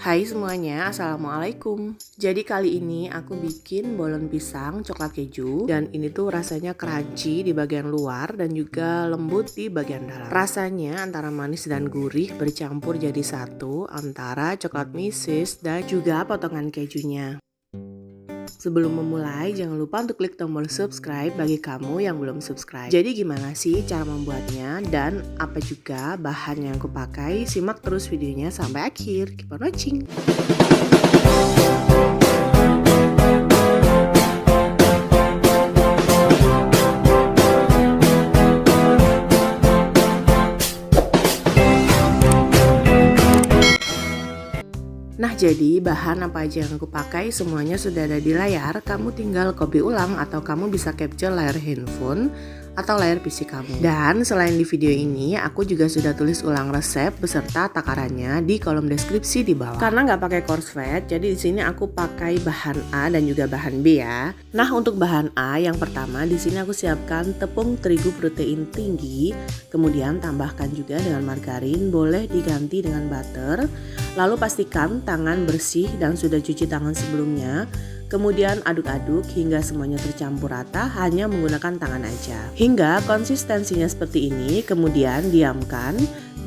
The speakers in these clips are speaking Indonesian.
Hai semuanya, Assalamualaikum. Jadi kali ini aku bikin bolon pisang coklat keju. Dan ini tuh rasanya crunchy di bagian luar dan juga lembut di bagian dalam. Rasanya antara manis dan gurih bercampur jadi satu antara coklat misis dan juga potongan kejunya. Sebelum memulai, jangan lupa untuk klik tombol subscribe bagi kamu yang belum subscribe. Jadi gimana sih cara membuatnya dan apa juga bahan yang aku pakai? Simak terus videonya sampai akhir. Keep on watching. Nah, jadi bahan apa aja yang aku pakai semuanya sudah ada di layar. Kamu tinggal copy ulang atau kamu bisa capture layar handphone atau layar PC kamu. Dan selain di video ini, aku juga sudah tulis ulang resep beserta takarannya di kolom deskripsi di bawah. Karena nggak pakai cornflakes, jadi di sini aku pakai bahan A dan juga bahan B ya. Nah, untuk bahan A yang pertama di sini aku siapkan tepung terigu protein tinggi, kemudian tambahkan juga dengan margarin, boleh diganti dengan butter. Lalu pastikan tangan bersih dan sudah cuci tangan sebelumnya. Kemudian aduk-aduk hingga semuanya tercampur rata hanya menggunakan tangan aja. Hingga konsistensinya seperti ini, kemudian diamkan,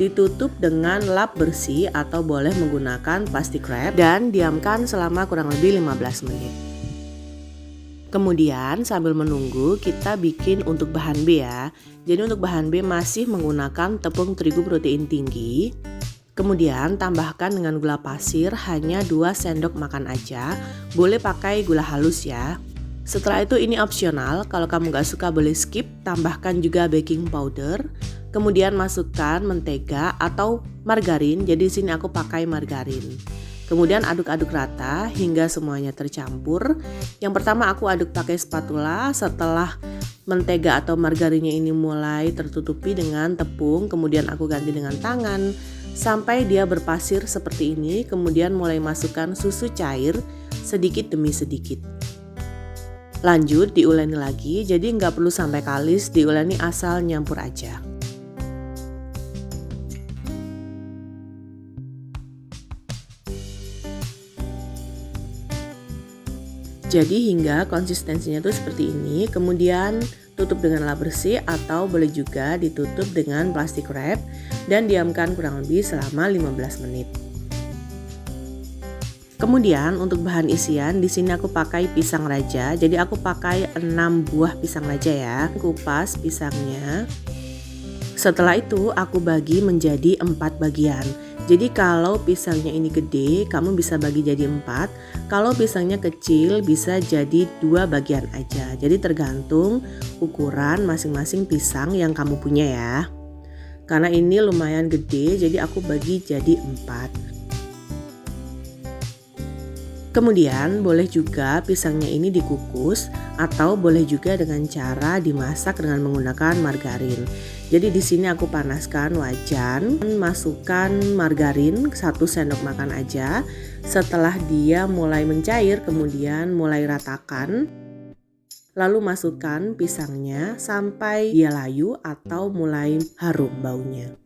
ditutup dengan lap bersih atau boleh menggunakan plastik wrap dan diamkan selama kurang lebih 15 menit. Kemudian sambil menunggu kita bikin untuk bahan B ya. Jadi untuk bahan B masih menggunakan tepung terigu protein tinggi. Kemudian tambahkan dengan gula pasir hanya 2 sendok makan aja, boleh pakai gula halus ya. Setelah itu ini opsional, kalau kamu gak suka boleh skip, tambahkan juga baking powder. Kemudian masukkan mentega atau margarin, jadi di sini aku pakai margarin. Kemudian aduk-aduk rata hingga semuanya tercampur. Yang pertama aku aduk pakai spatula, setelah mentega atau margarinnya ini mulai tertutupi dengan tepung, kemudian aku ganti dengan tangan sampai dia berpasir seperti ini. Kemudian mulai masukkan susu cair sedikit demi sedikit. Lanjut diuleni lagi, jadi nggak perlu sampai kalis, diuleni asal nyampur aja. Jadi hingga konsistensinya tuh seperti ini, kemudian tutup dengan lap bersih atau boleh juga ditutup dengan plastik wrap dan diamkan kurang lebih selama 15 menit. Kemudian untuk bahan isian di sini aku pakai pisang raja. Jadi aku pakai 6 buah pisang raja ya. Kupas pisangnya. Setelah itu aku bagi menjadi 4 bagian. Jadi kalau pisangnya ini gede, kamu bisa bagi jadi 4. Kalau pisangnya kecil bisa jadi 2 bagian aja. Jadi tergantung ukuran masing-masing pisang yang kamu punya ya. Karena ini lumayan gede, jadi aku bagi jadi 4. Kemudian boleh juga pisangnya ini dikukus atau boleh juga dengan cara dimasak dengan menggunakan margarin. Jadi di sini aku panaskan wajan, masukkan margarin 1 sendok makan aja. Setelah dia mulai mencair, kemudian mulai ratakan. Lalu masukkan pisangnya sampai dia layu atau mulai harum baunya.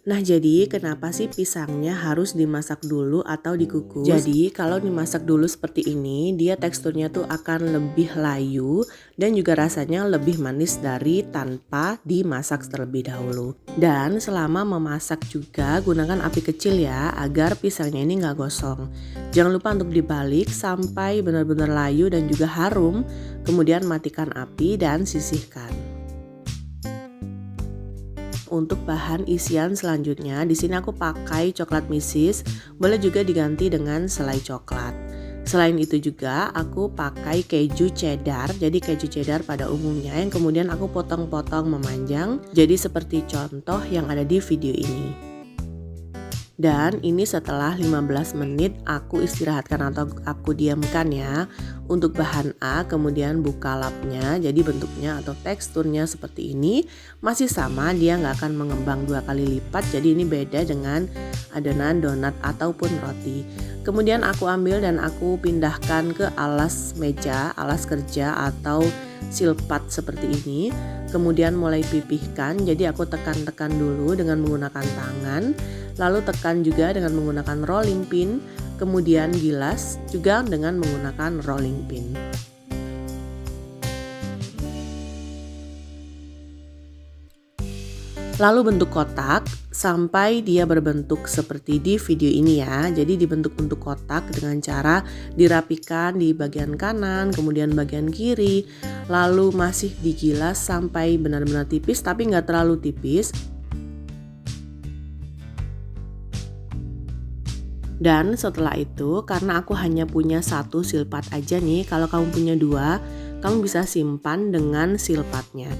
Nah, jadi kenapa sih pisangnya harus dimasak dulu atau dikukus? Jadi kalau dimasak dulu seperti ini, dia teksturnya tuh akan lebih layu dan juga rasanya lebih manis dari tanpa dimasak terlebih dahulu. Dan selama memasak juga gunakan api kecil ya, agar pisangnya ini nggak gosong. Jangan lupa untuk dibalik sampai benar-benar layu dan juga harum. Kemudian matikan api dan sisihkan. Untuk bahan isian selanjutnya, di sini aku pakai coklat misis, boleh juga diganti dengan selai coklat. Selain itu juga aku pakai keju cheddar, jadi keju cheddar pada umumnya yang kemudian aku potong-potong memanjang, jadi seperti contoh yang ada di video ini. Dan ini setelah 15 menit aku istirahatkan atau aku diamkan ya. Untuk bahan A kemudian buka lapnya, jadi bentuknya atau teksturnya seperti ini. Masih sama, dia nggak akan mengembang 2 kali lipat, jadi ini beda dengan adonan donat ataupun roti. Kemudian aku ambil dan aku pindahkan ke alas meja, alas kerja atau silpat seperti ini. Kemudian mulai pipihkan, jadi aku tekan-tekan dulu dengan menggunakan tangan. Lalu tekan juga dengan menggunakan rolling pin. kemudian gilas juga dengan menggunakan rolling pin. Lalu bentuk kotak sampai dia berbentuk seperti di video ini ya. Jadi dibentuk-bentuk kotak dengan cara dirapikan di bagian kanan, kemudian bagian kiri. Lalu masih digilas sampai benar-benar tipis tapi nggak terlalu tipis. Dan setelah itu, karena aku hanya punya satu silpat aja nih, kalau kamu punya dua, kamu bisa simpan dengan silpatnya.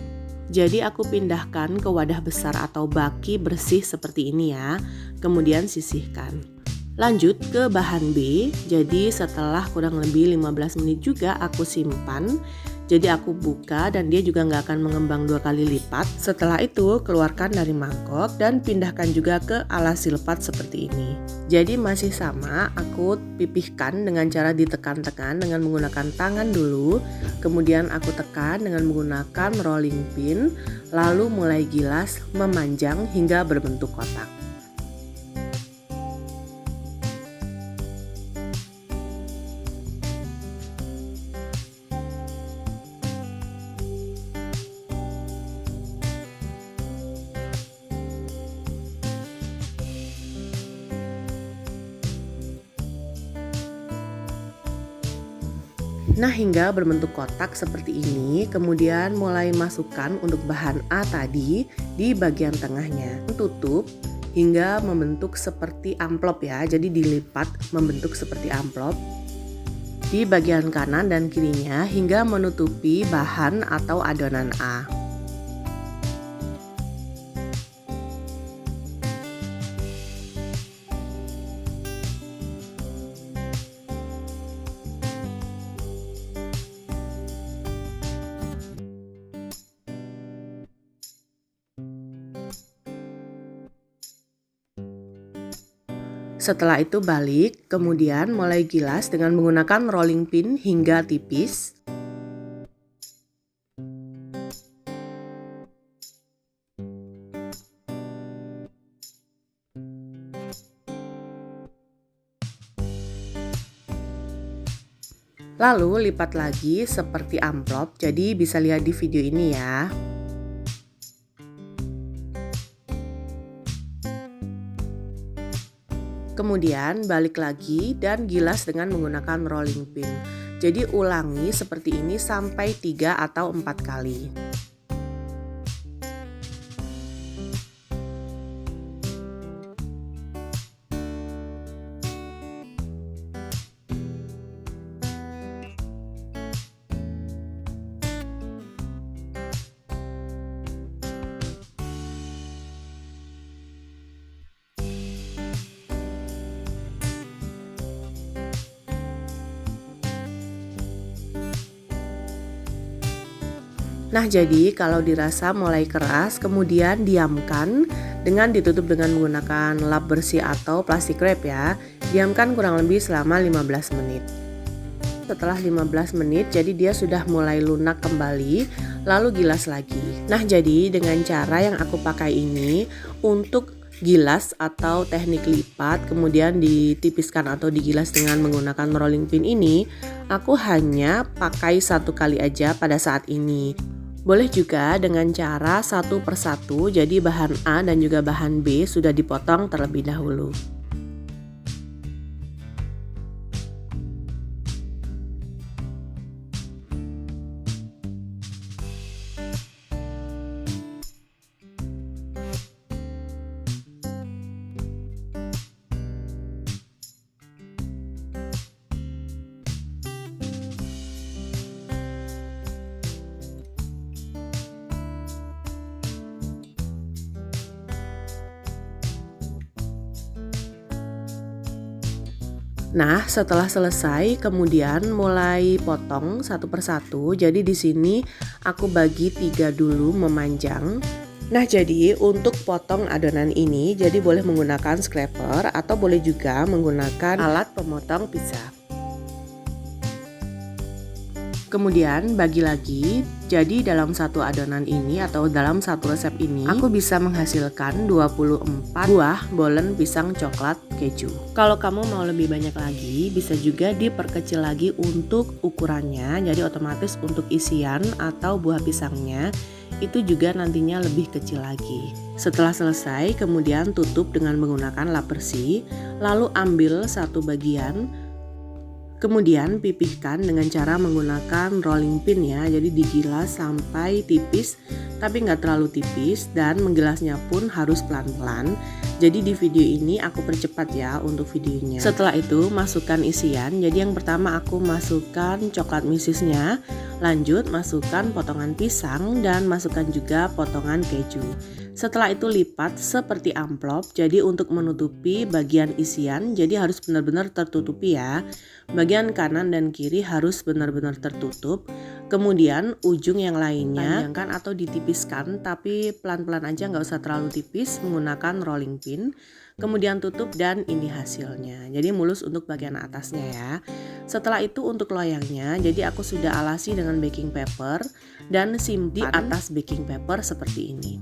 Jadi aku pindahkan ke wadah besar atau baki bersih seperti ini ya, kemudian sisihkan. Lanjut ke bahan B, jadi setelah kurang lebih 15 menit juga aku simpan. Jadi aku buka dan dia juga nggak akan mengembang 2 kali lipat. Setelah itu keluarkan dari mangkok dan pindahkan juga ke alas silpat seperti ini. Jadi masih sama, aku pipihkan dengan cara ditekan-tekan dengan menggunakan tangan dulu. Kemudian aku tekan dengan menggunakan rolling pin, lalu mulai gilas memanjang hingga berbentuk kotak. Nah, hingga berbentuk kotak seperti ini, kemudian mulai masukkan untuk bahan A tadi di bagian tengahnya. Tutup hingga membentuk seperti amplop ya, jadi dilipat membentuk seperti amplop di bagian kanan dan kirinya hingga menutupi bahan atau adonan A. Setelah itu balik, kemudian mulai gilas dengan menggunakan rolling pin hingga tipis. Lalu lipat lagi seperti amplop, jadi bisa lihat di video ini ya. Kemudian balik lagi dan gilas dengan menggunakan rolling pin. Jadi ulangi seperti ini sampai 3 atau 4 kali. Nah, jadi kalau dirasa mulai keras, kemudian diamkan dengan ditutup dengan menggunakan lap bersih atau plastik wrap ya. Diamkan kurang lebih selama 15 menit. Setelah 15 menit, jadi dia sudah mulai lunak kembali, lalu gilas lagi. Nah, jadi dengan cara yang aku pakai ini untuk gilas atau teknik lipat kemudian ditipiskan atau digilas dengan menggunakan rolling pin ini, aku hanya pakai 1 kali aja pada saat ini. Boleh juga dengan cara satu persatu, jadi bahan A dan juga bahan B sudah dipotong terlebih dahulu. Nah, setelah selesai, kemudian mulai potong satu persatu. Jadi di sini aku bagi 3 dulu memanjang. Nah, jadi untuk potong adonan ini, jadi boleh menggunakan scraper atau boleh juga menggunakan alat pemotong pizza. Kemudian bagi lagi, jadi dalam satu adonan ini atau dalam satu resep ini aku bisa menghasilkan 24 buah bolen pisang coklat keju. Kalau kamu mau lebih banyak lagi, bisa juga diperkecil lagi untuk ukurannya. Jadi otomatis untuk isian atau buah pisangnya itu juga nantinya lebih kecil lagi. Setelah selesai, kemudian tutup dengan menggunakan lap bersih, lalu ambil satu bagian. Kemudian pipihkan dengan cara menggunakan rolling pin ya, jadi digilas sampai tipis tapi nggak terlalu tipis, dan menggilasnya pun harus pelan-pelan. Jadi di video ini aku percepat ya untuk videonya. Setelah itu masukkan isian, jadi yang pertama aku masukkan coklat misisnya, lanjut masukkan potongan pisang dan masukkan juga potongan keju. Setelah itu lipat seperti amplop, jadi untuk menutupi bagian isian, jadi harus benar-benar tertutupi ya. Bagian kanan dan kiri harus benar-benar tertutup. Kemudian ujung yang lainnya panjangkan atau ditipiskan, tapi pelan-pelan aja, nggak usah terlalu tipis, menggunakan rolling pin. Kemudian tutup dan ini hasilnya. Jadi mulus untuk bagian atasnya ya. Setelah itu untuk loyangnya, jadi aku sudah alasi dengan baking paper dan simpan di atas baking paper seperti ini.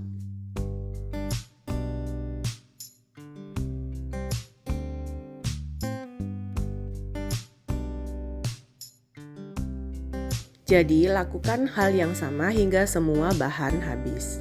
Jadi lakukan hal yang sama hingga semua bahan habis.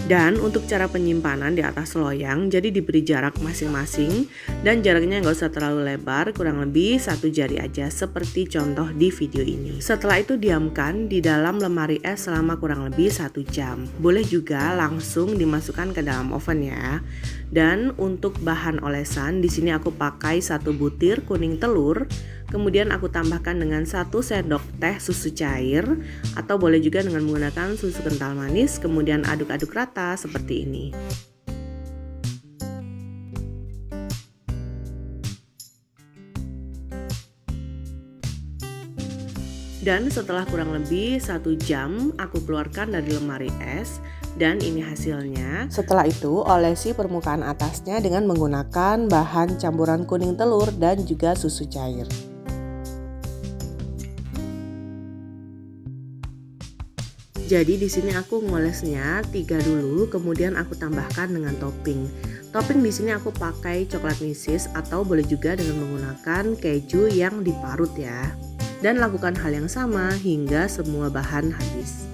Dan untuk cara penyimpanan di atas loyang, jadi diberi jarak masing-masing dan jaraknya nggak usah terlalu lebar, kurang lebih 1 jari aja seperti contoh di video ini. Setelah itu diamkan di dalam lemari es selama kurang lebih 1 jam. Boleh juga langsung dimasukkan ke dalam oven ya. Dan untuk bahan olesan, di sini aku pakai 1 butir kuning telur. Kemudian aku tambahkan dengan 1 sendok teh susu cair, atau boleh juga dengan menggunakan susu kental manis. Kemudian aduk-aduk rata seperti ini. Dan setelah kurang lebih 1 jam aku keluarkan dari lemari es, dan ini hasilnya. Setelah itu olesi permukaan atasnya dengan menggunakan bahan campuran kuning telur dan juga susu cair. Jadi di sini aku ngolesnya 3 dulu, kemudian aku tambahkan dengan topping. Topping di sini aku pakai coklat misis atau boleh juga dengan menggunakan keju yang diparut ya. Dan lakukan hal yang sama hingga semua bahan habis.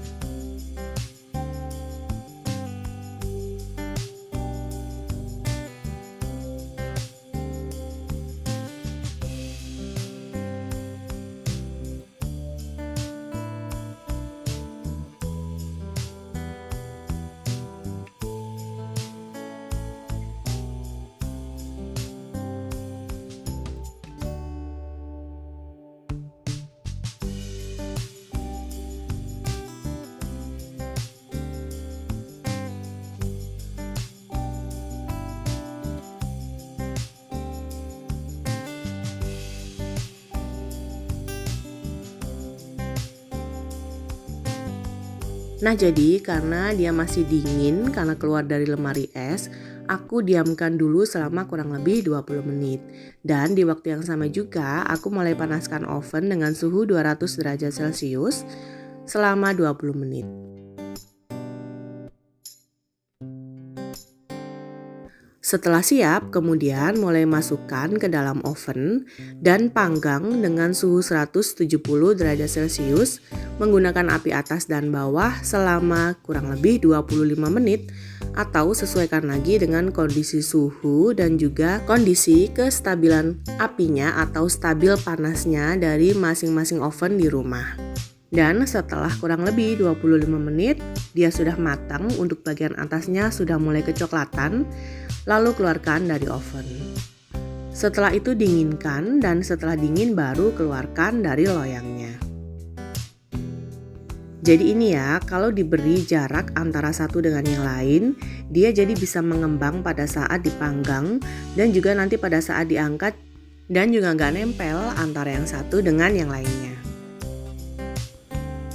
Nah, jadi karena dia masih dingin karena keluar dari lemari es, aku diamkan dulu selama kurang lebih 20 menit. Dan di waktu yang sama juga aku mulai panaskan oven dengan suhu 200 derajat Celcius selama 20 menit. Setelah siap, kemudian mulai masukkan ke dalam oven dan panggang dengan suhu 170 derajat Celcius menggunakan api atas dan bawah selama kurang lebih 25 menit atau sesuaikan lagi dengan kondisi suhu dan juga kondisi kestabilan apinya atau stabil panasnya dari masing-masing oven di rumah. Dan setelah kurang lebih 25 menit, dia sudah matang, untuk bagian atasnya sudah mulai kecoklatan, lalu keluarkan dari oven. Setelah itu dinginkan dan setelah dingin baru keluarkan dari loyangnya. Jadi ini ya, kalau diberi jarak antara satu dengan yang lain, dia jadi bisa mengembang pada saat dipanggang dan juga nanti pada saat diangkat dan juga nggak nempel antara yang satu dengan yang lainnya.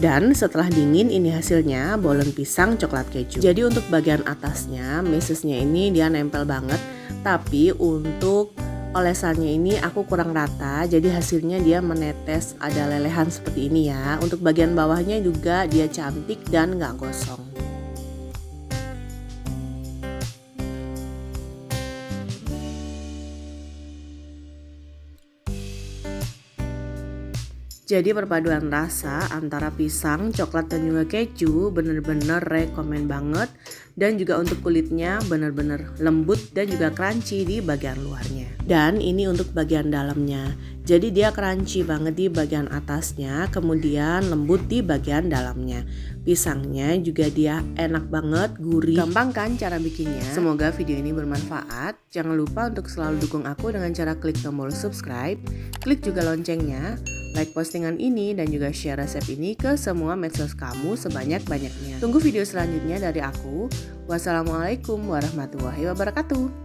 Dan setelah dingin ini hasilnya bolen pisang coklat keju. Jadi untuk bagian atasnya, mesesnya ini dia nempel banget. Tapi untuk olesannya ini aku kurang rata, jadi hasilnya dia menetes, ada lelehan seperti ini ya. Untuk bagian bawahnya juga dia cantik dan gak gosong. Jadi perpaduan rasa antara pisang, coklat dan juga keju bener-bener rekomen banget. Dan juga untuk kulitnya bener-bener lembut dan juga crunchy di bagian luarnya. Dan ini untuk bagian dalamnya. Jadi dia crunchy banget di bagian atasnya, kemudian lembut di bagian dalamnya. Pisangnya juga dia enak banget, gurih. Gampang kan cara bikinnya? Semoga video ini bermanfaat. Jangan lupa untuk selalu dukung aku dengan cara klik tombol subscribe, klik juga loncengnya, like postingan ini dan juga share resep ini ke semua medsos kamu sebanyak-banyaknya. Tunggu video selanjutnya dari aku. Wassalamualaikum warahmatullahi wabarakatuh.